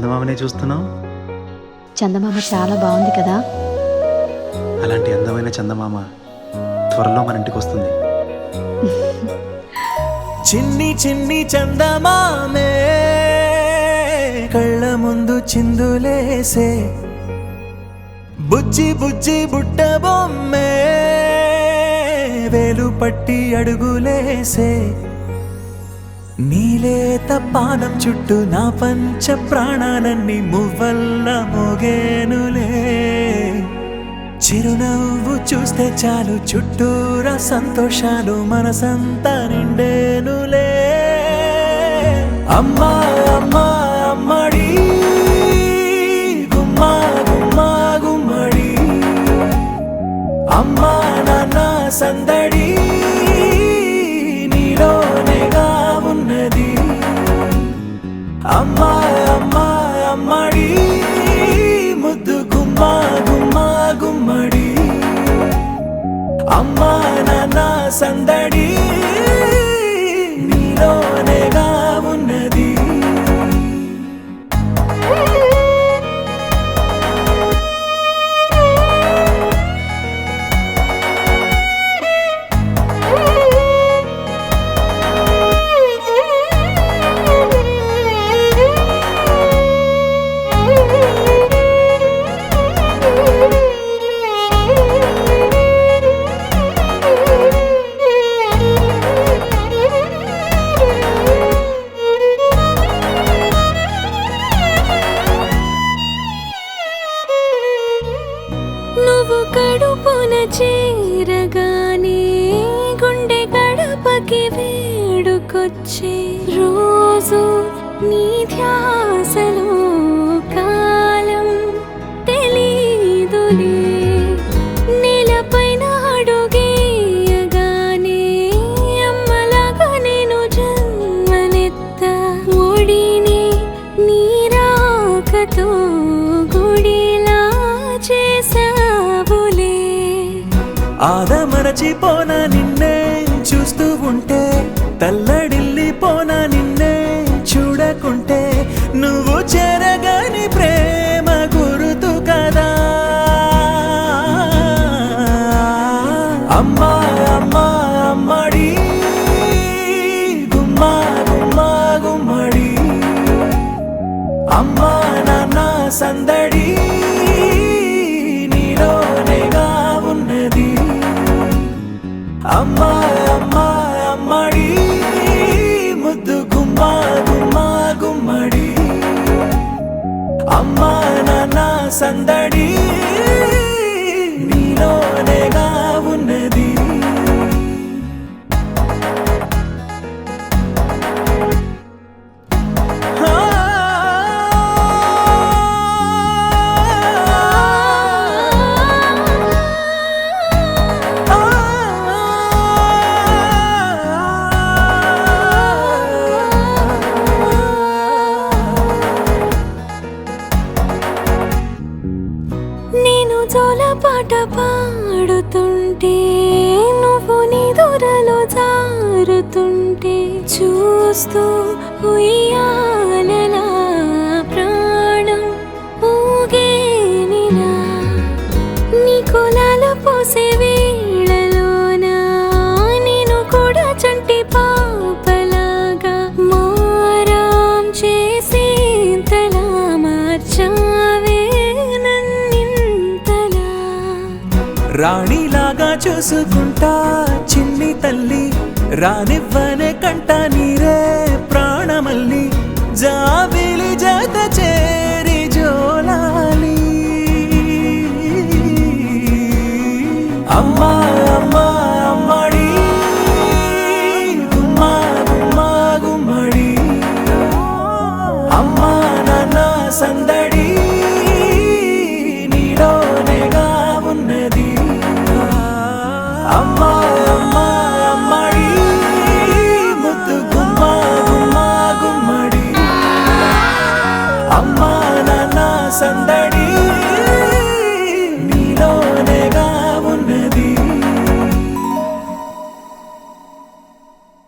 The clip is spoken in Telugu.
చందమామనే చూస్తున్నావు? చందమామ చాలా బాగుంది కదా. అలాంటి అందమైన చందమామ త్వరలో మన ఇంటికి వస్తుంది. చిన్ని చిన్ని చందమామే కళ్ళ ముందు చిందులేసే, బుజ్జి బుజ్జి బుట్ట బొమ్మే వేలు పట్టి అడుగులేసే, నీలేత పానం చుట్టూ నా పంచ ప్రాణాలన్నీ మువ్వల్ల మోగేనులే, చిరునవ్వు చూస్తే చాలు చుట్టూరా సంతోషాలు మనసంతా నిండేనులే. అమ్మా అమ్మా అమ్మడి గుమ్మా గుమ్మా గుమ్మడి, అమ్మా నాన్న సందడి నీలోనేగా ఉన్నది. అమ్మా అమ్మా అమ్మడి ముద్దు గుమ్మా గుమ్మా గుమ్మడి, అమ్మా నాన్న సందడి నీలోనేగా ఉన్నది. నువ్వు కడుపున చేరగానే గుండె గడపకి వేడుకొచ్చే, రోజు నీ ధ్యాసలో కాలం తెలీదులే, నేలపైన అడుగేయగానే అమ్మలాగా నేను జన్మనెత్త, ఒడిని నీ రాకతో గుడిలా చేసావులే. ఆదమరచిపోన నిన్నే చూస్తూ ఉంటే, తల్లడిల్లిపోన నిన్నే చూడకుంటే, నువ్వు చెరగని ప్రేమ గురుతు కదా. అమ్మా అమ్మా అమ్మడి గుమ్మా గుమ్మా గుమ్మడి, అమ్మా నాన్న సందడి నీలోనేగా ఉన్నది. అమ్మా అమ్మా అమ్మడి ముద్దు గుమ్మా గుమ్మా గుమ్మడి, అమ్మా నాన్న సందడి నీలోనేగా ఉన్నది. నేను జోలపాట పాడుతుంటే, నువ్వు నిదురలో జారుతుంటే, చూస్తూ ఉయ్యాలలా ప్రాణం ఊగేనిలా, నీ కులాల పోసే వేళలోన నేను కూడా చంటి పాపలాగా మారాం చేసేంతలా మార్చావే నన్నింతలా. రాణిలాగా చూసుకుంటా చిన్ని తల్లి, రానివ్వనే కంట నీరే ప్రాణమల్లి, జాబిలి జత చేరి జోలాలి. అమ్మా అమ్మా అమ్మడి గుమ్మా గుమ్మా గుమ్మడి, అమ్మా నాన్న సందడి నీలోనేగా ఉన్నది. అమ్మా అమ్మా అమ్మడి ముద్దు గుమ్మా గుమ్మా గుమ్మడి, అమ్మా నాన్న సందడి